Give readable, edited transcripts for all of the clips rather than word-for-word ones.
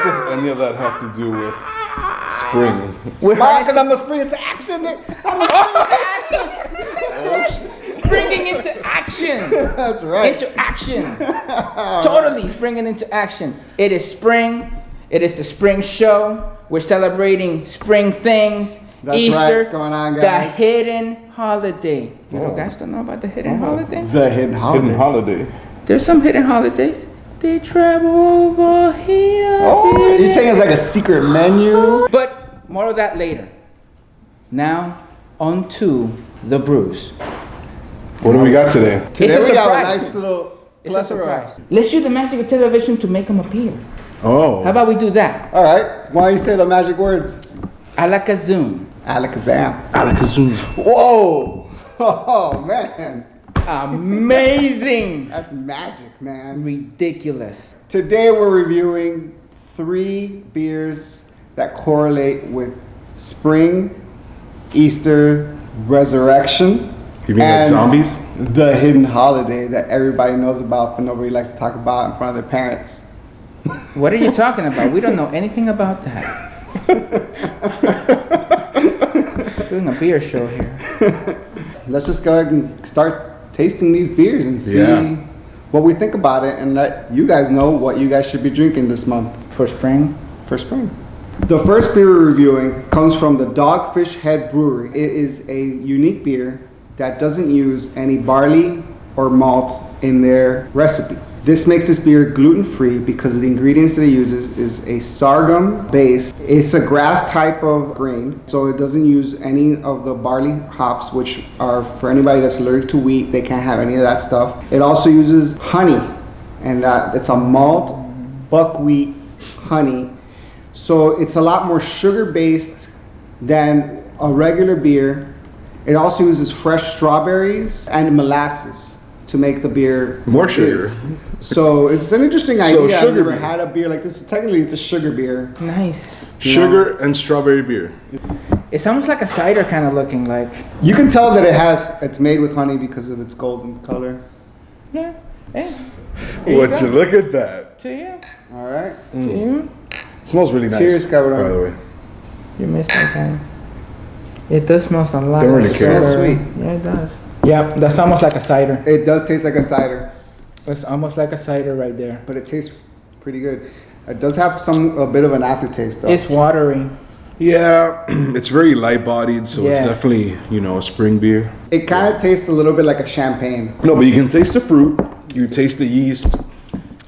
does any of that have to do with spring? Because I'm gonna spring into action. I'm gonna spring into action. Springing into action. That's right. Into action. Totally springing into action. It is spring. It is the spring show. We're celebrating spring things. That's Easter. right. What's going on, guys? The hidden holiday. You know, guys don't know about the hidden holiday? The hidden holiday. Hidden holiday. There's some hidden holidays. They travel over here. Oh, you're saying it's like a secret menu? But more of that later. Now, on to the brews. What do we got today? Today It's a we got a surprise. nice little It's a surprise. Let's use the magic of television to make them appear. Oh. How about we do that? All right. Why don't you say the magic words? Alakazam. Alakazam. Alakazam. Whoa. Oh, man. Amazing. That's magic, man. Ridiculous. Today we're reviewing 3 beers that correlate with spring, Easter, resurrection. You mean like and zombies? The hidden holiday that everybody knows about but nobody likes to talk about in front of their parents. What are you talking about? We don't know anything about that. Doing a beer show here. Let's just go ahead and start tasting these beers and see what we think about it and let you guys know what you guys should be drinking this month. For spring? For spring. The first beer we're reviewing comes from the Dogfish Head Brewery. It is a unique beer that doesn't use any barley or malt in their recipe. This makes this beer gluten-free because the ingredients that it uses is a sorghum base. It's a grass type of grain, so it doesn't use any of the barley hops, which are for anybody that's allergic to wheat, they can't have any of that stuff. It also uses honey, and it's a malt buckwheat honey. So it's a lot more sugar-based than a regular beer. It also uses fresh strawberries and molasses to make the beer More sugar. So it's an interesting idea. I've sugar never beer. had a beer like this. Technically, it's a sugar beer. Nice. Sugar and strawberry beer. It's almost like a cider kind of looking like. You can tell that it's made with honey because of its golden color. Yeah. Hey. Would you look at that? To you. All right. To you. It smells really nice. Cheers, cabrón. By the way. You missed that time. It does smell a lot. Don't really like care. It cider. smells sweet. Yeah, it does. Yeah, that's almost like a cider. It does taste like a cider, It's almost like a cider right there. but it tastes pretty good. It does have a bit of an aftertaste though. It's watery. Yeah, it's very light-bodied, so Yes. it's definitely, a spring beer. It kind of tastes a little bit like a champagne. No, but you can taste the fruit. You taste the yeast.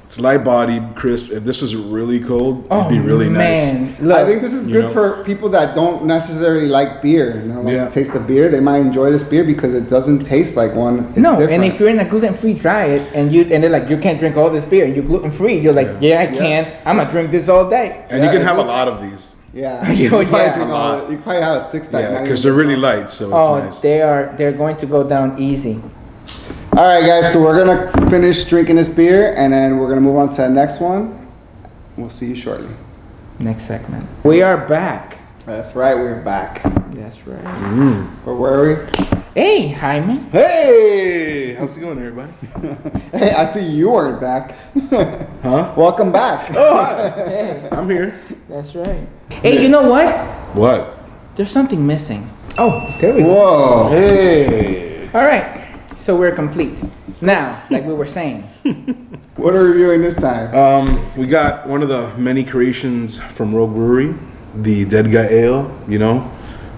It's light-bodied, crisp. If this was really cold, it'd be really man. nice. Look, I think this is good for people that don't necessarily like beer. You know, like to taste the beer, they might enjoy this beer because it doesn't taste like one. It's different. And if you're in a gluten-free diet and they're like, you can't drink all this beer and you're gluten-free, you're like, I can. I'm gonna drink this all day. And you can have a lot of these. Yeah, You probably yeah. drink you probably have a 6-pack. Yeah, because they're really light, so it's nice. They're going to go down easy. All right, guys. So we're gonna finish drinking this beer, and then we're gonna move on to the next one. We'll see you shortly. Next segment. We are back. That's right. We're back. That's right. Where were we? Hey, Jaime. Hey! How's it going, everybody? Hey, I see you weren't back. Huh? Welcome back. Oh, hi. Hey, I'm here. that's right. Hey, you know what? What? There's something missing. Oh, there we go. Whoa. Hey! All right. So we're complete. Now, like we were saying. What are we reviewing this time? We got one of the many creations from Rouge Brewery, the Dead Guy Ale,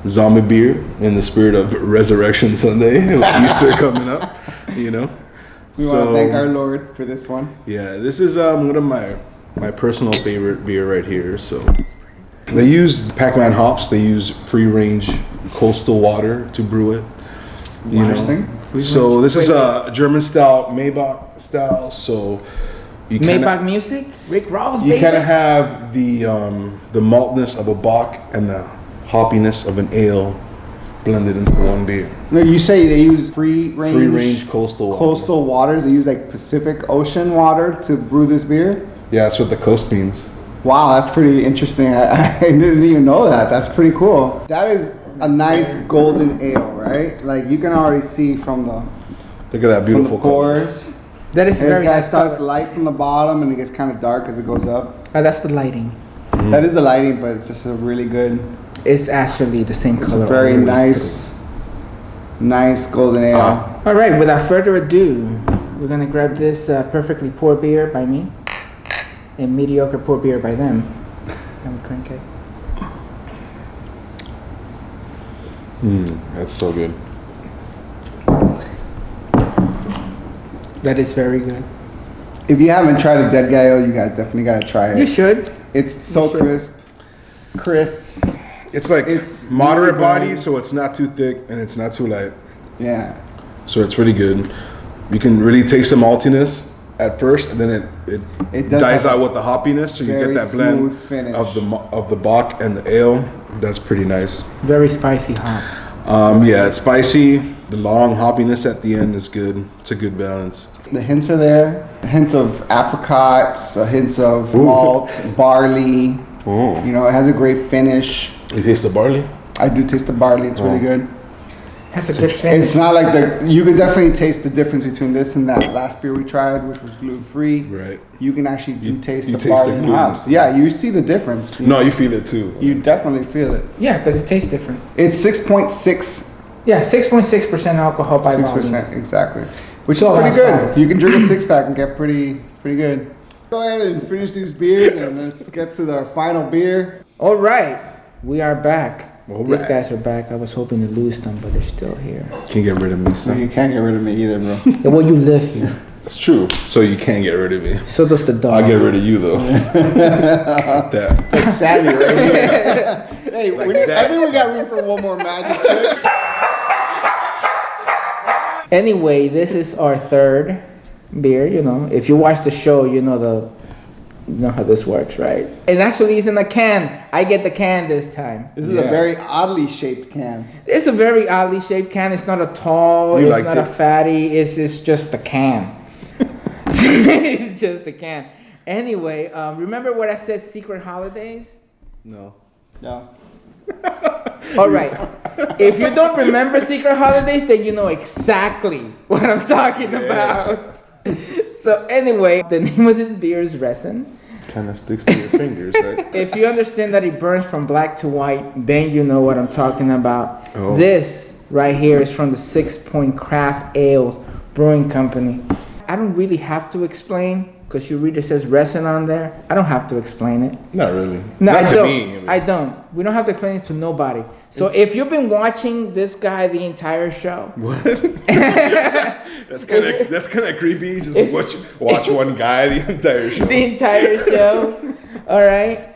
zombie beer in the spirit of Resurrection Sunday, with Easter coming up, We want to thank our Lord for this one. Yeah, this is one of my personal favorite beer right here. So they use Pac-Man hops. They use free-range coastal water to brew it. Interesting. So this is a German style, Maybach style. So you Maybach music? Rick Ross, you baby. kind of have the maltness of a Bock and the hoppiness of an ale blended into one beer. No, you say they use free-range coastal water. coastal waters. They use like Pacific Ocean water to brew this beer. Yeah, that's what the coast means. Wow, that's pretty interesting. I didn't even know that. That's pretty cool. That is a nice golden ale, right? Like you can already see from the Look at that beautiful color. pores. That is And very this guy nice starts color. light from the bottom and it gets kind of dark as it goes up. Oh, that's the lighting. That is the lighting, but it's just a really good. It's actually the same It's color. a very all the way nice golden ale. through. All right, without further ado, we're gonna grab this perfectly poured beer by me and mediocre poured beer by them. And we'll drink it. That's so good. That is very good. If you haven't tried a Dead Guy Ale, you guys definitely gotta try You it. should. It's so crisp. It's like It's moderate really body, good. so it's not too thick and it's not too light. Yeah. So it's really good. You can really taste the maltiness at first, and then it does dies have out with the hoppiness, so you very get that blend smooth finish. of the Bock and the ale. That's pretty nice. Very spicy hop. Yeah, it's spicy. The long hoppiness at the end is good. It's a good balance. The hints are there. Hints of apricots, hints of malt, barley. Oh, You know, it has a great finish. you taste the barley? I do taste the barley. It's really good. Has a good finish. It's not like you could definitely taste the difference between this and that last beer we tried, which was gluten free. Right. You can actually taste you the taste barley the and gluten. hops. Yeah, you see the difference. No, you feel it too. You definitely feel it. Yeah, because it tastes different. It's 6.6%, Yeah, 6.6% alcohol by volume. 6% exactly, which So is pretty that's good. fine. You can drink a six pack and get pretty good. Go ahead and finish these beers, and let's get to the final beer. All right, we are back. All These right. guys are back. I was hoping to lose them, but they're still here. Can't get rid of me, So son. you can't get rid of me either, bro. Yeah, well, you live here. It's true. So you can't get rid of me. So does the dog. I'll get rid of you though. Like that. Savvy right here. Hey, Like we need, I that. think we got room for one more magic trick. Anyway, this is our third beer. You know, if you watch the show, you know how this works, right? It actually is in a can. I get the can this time. This is Yeah. a very oddly shaped can. It's a very oddly shaped can. It's not a tall. You It's liked not a it? fatty. It's just a can. It's just a can. Anyway, remember what I said? Secret holidays. No. No. All right. If you don't remember Secret Holidays, then you know exactly what I'm talking about. So anyway, the name of this beer is Resin. Kind of sticks to your fingers, right? If you understand that it burns from black to white, then you know what I'm talking about. Oh. This right here is from the Sixpoint Craft Ale Brewing Company. I don't really have to explain, because you read it says resin on there. I don't have to explain it. Not really. No, Not I to don't. me. I don't. We don't have to explain it to nobody. So if you've been watching this guy the entire show, What? That's kind of creepy. Just watch one guy the entire show. the entire show, all right,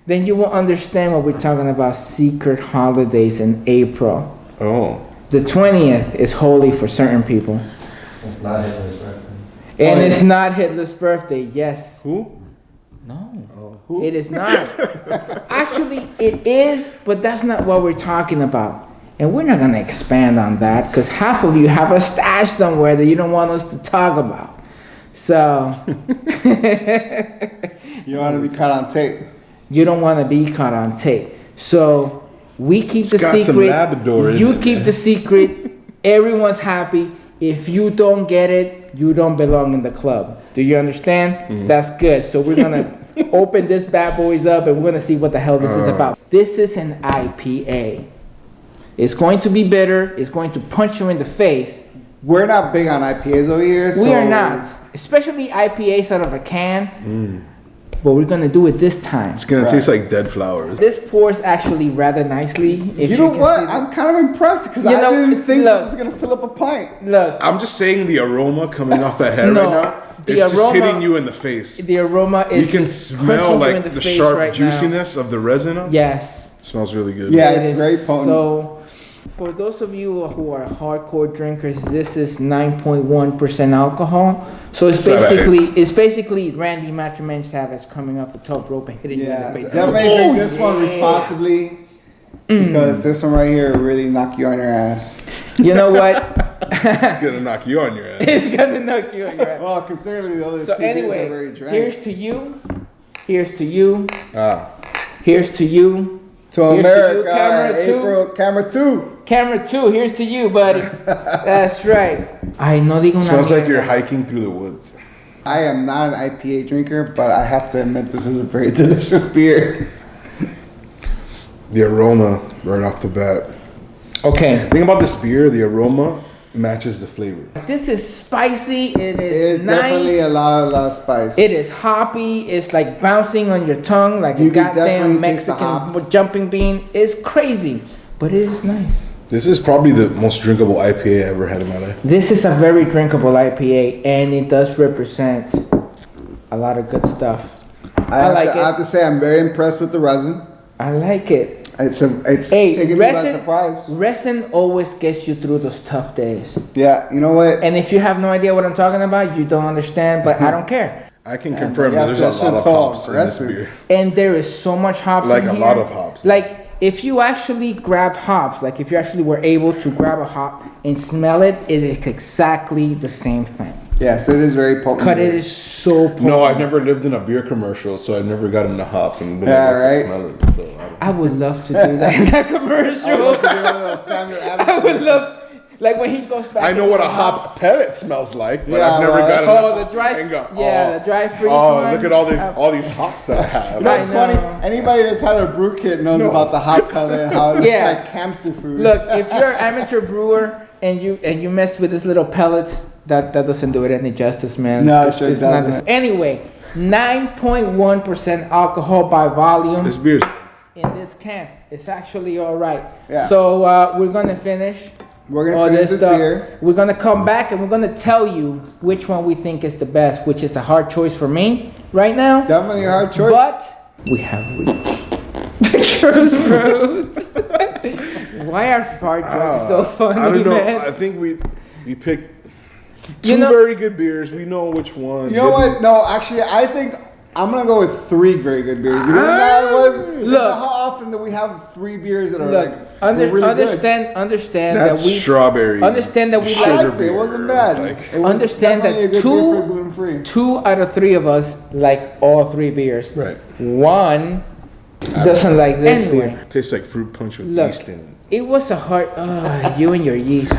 then you will understand what we're talking about. Secret holidays in April. Oh. The 20th is holy for certain people, It's not Hitler's birthday. and it's not Hitler's birthday. Yes. Who? No. It is not. Actually, it is, but that's not what we're talking about. And we're not going to expand on that because half of you have a stash somewhere that you don't want us to talk about. So, You don't want to be caught on tape. you don't want to be caught on tape. So, we keep the got some secret. Labrador in You it, keep man. the secret. Everyone's happy. If you don't get it, you don't belong in the club. Do you understand? Mm-hmm. That's good. So we're gonna open this bad boys up and we're gonna see what the hell this is about. This is an IPA. It's going to be bitter. It's going to punch you in the face. We're not big on IPAs over here. We so are not, especially IPAs out of a can. But we're gonna do it this time. It's gonna taste like dead flowers. This pours actually rather nicely. If You know can what? see the- I'm kind of impressed because You I know, didn't think look. this is gonna fill up a pint. Look, I'm just saying the aroma coming off that head No, right now. the It's just aroma- hitting you in the face. the aroma is. You can just smell punching you in like the face sharp right now. juiciness of the resin. Yes. It smells really good. Yeah. It it's is very potent. So, for those of you who are hardcore drinkers, this is 9.1% alcohol. So it's Not bad. basically Randy Macho Savage coming off the top rope and hitting Yeah, you in the face. definitely drink this one yeah. responsibly because this one right here will really knock you on your ass. You know what? It's gonna knock you on your ass. It's gonna knock you on your ass. Well, considering the other So two beers anyway, are very drank. here's to you. Here's to you. Ah, Here's to you. to here's to you, America, camera two. April, camera 2. Camera 2, here's to you, buddy. That's right. Ay, no digo una smells like mierda. you're hiking through the woods. I am not an IPA drinker, but I have to admit this is a very delicious beer. The aroma right off the bat. Okay. The thing about this beer, the aroma matches the flavor. This is spicy. It is It's nice. definitely a lot of spice. It is hoppy. It's like bouncing on your tongue like You a can goddamn definitely taste the Mexican hops. jumping bean. It's crazy, but it is nice. This is probably the most drinkable IPA I ever had in my life. This is a very drinkable IPA, and it does represent a lot of good stuff. I like it. I have to say, I'm very impressed with the resin. I like it. It's Hey, taking me by surprise. resin always gets you through those tough days. Yeah, you know what? And if you have no idea what I'm talking about, you don't understand, but I don't care. I can confirm but that yes, there's a that lot of shit's all hops in this aggressive. beer. And there is so much hops Like in a here. lot of hops. Like if you actually grabbed hops, like if you actually were able to grab a hop and smell it, it is exactly the same thing. Yes, it is very potent. But it is so potent. No, I've never lived in a beer commercial, so I've never gotten the hop and been Yeah, able right? to smell it. So I don't I would love to do that in that commercial. I would love, like when he goes back. I know what a into hop hops. pellet smells like, but Yeah, I've never well, gotten Oh, the dry, and go, yeah, the dry freeze Oh, one. look at all these hops that I have. That's I know. funny. Anybody that's had a brew kit knows No. about the hop pellet and how it's Yeah. like hamster food. Look, if you're an amateur brewer and you mess with these little pellets, that doesn't do it any justice, man. No, it sure It's not doesn't. the- Anyway, 9.1% alcohol by volume This beer's in this can. It's actually all right. Yeah. So we're gonna finish. We're all gonna finish this stuff. beer. We're gonna come back and we're gonna tell you which one we think is the best, which is a hard choice for me right now. Definitely a hard choice. But we have reached the crossroads. Why are fart jokes so funny, I don't know. man? I think we picked You two know- very good beers. We know which one. You know what? No, actually, I think I'm gonna go with 3 very good beers. You know what that was? Look. How often do we have 3 beers that are Look, like they're really understand That's that we strawberry. understand that we good? I like liked it. It wasn't beer. bad. It was It was Understand that definitely a good two- beer for gluten-free. 2 out of 3 of us like all 3 beers. Right. One doesn't like this beer. Tastes like fruit punch with Look, yeast in it. it was a hard. You and your yeast.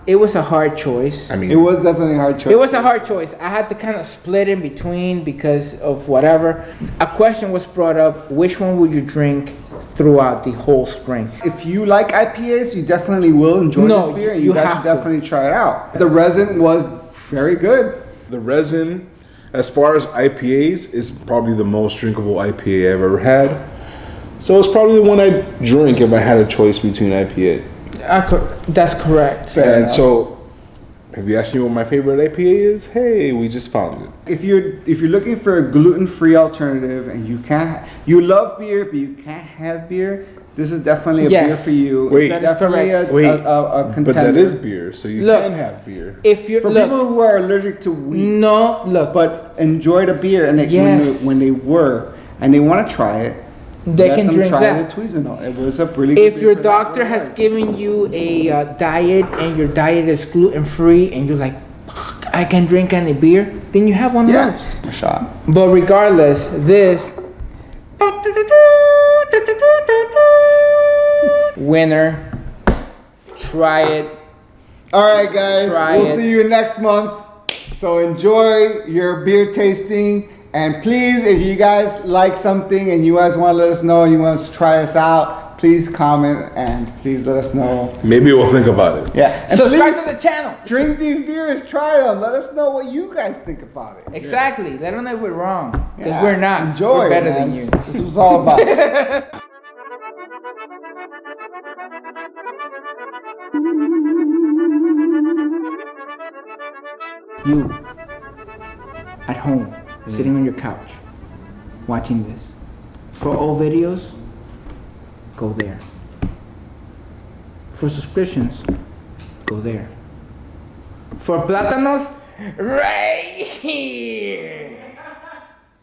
It was a hard choice. I mean, It was definitely a hard choice. It was a hard choice. I had to kind of split in between because of whatever. A question was brought up: which one would you drink throughout the whole spring? If you like IPAs, you definitely will enjoy No, this beer, and you you guys have should to. definitely try it out. The resin was very good. the resin, as far as IPAs, is probably the most drinkable IPA I've ever had. So it's probably the one I'd drink if I had a choice between IPA. That's correct. Fair And enough. so, if you ask me what my favorite IPA is, hey, we just found it. If you're looking for a gluten-free alternative and you love beer but you can't have beer, this is definitely a Yes. beer for you. Wait. It's That is definitely correct. a, Wait, a contender. but that is beer, so you Look. can have beer. If you're for look, people who are allergic to wheat, no, look, but enjoy the beer and Yes. when they want to try it, they let can them drink try that. the Tweasonale. It was a really good If beer your for that doctor has price. given you a diet and your diet is gluten free and you're like, fuck, I can drink any beer, then you have one of yeah, those. a shot. But regardless, this winner, try it. All right, guys. Try we'll it. see you next month. So enjoy your beer tasting. And please, if you guys like something and you guys want to let us know and you want us to try us out, please comment and please let us know. Maybe we'll think about it. Yeah. And Subscribe please to the channel. drink these beers, try them. Let us know what you guys think about it. Exactly. Let them know if we're wrong. Because Yeah. we're not. Enjoy, we're better man. than you. This was all about it. You at home, sitting on your couch, watching this. For all videos, go there. For subscriptions, go there. For plátanos, right here.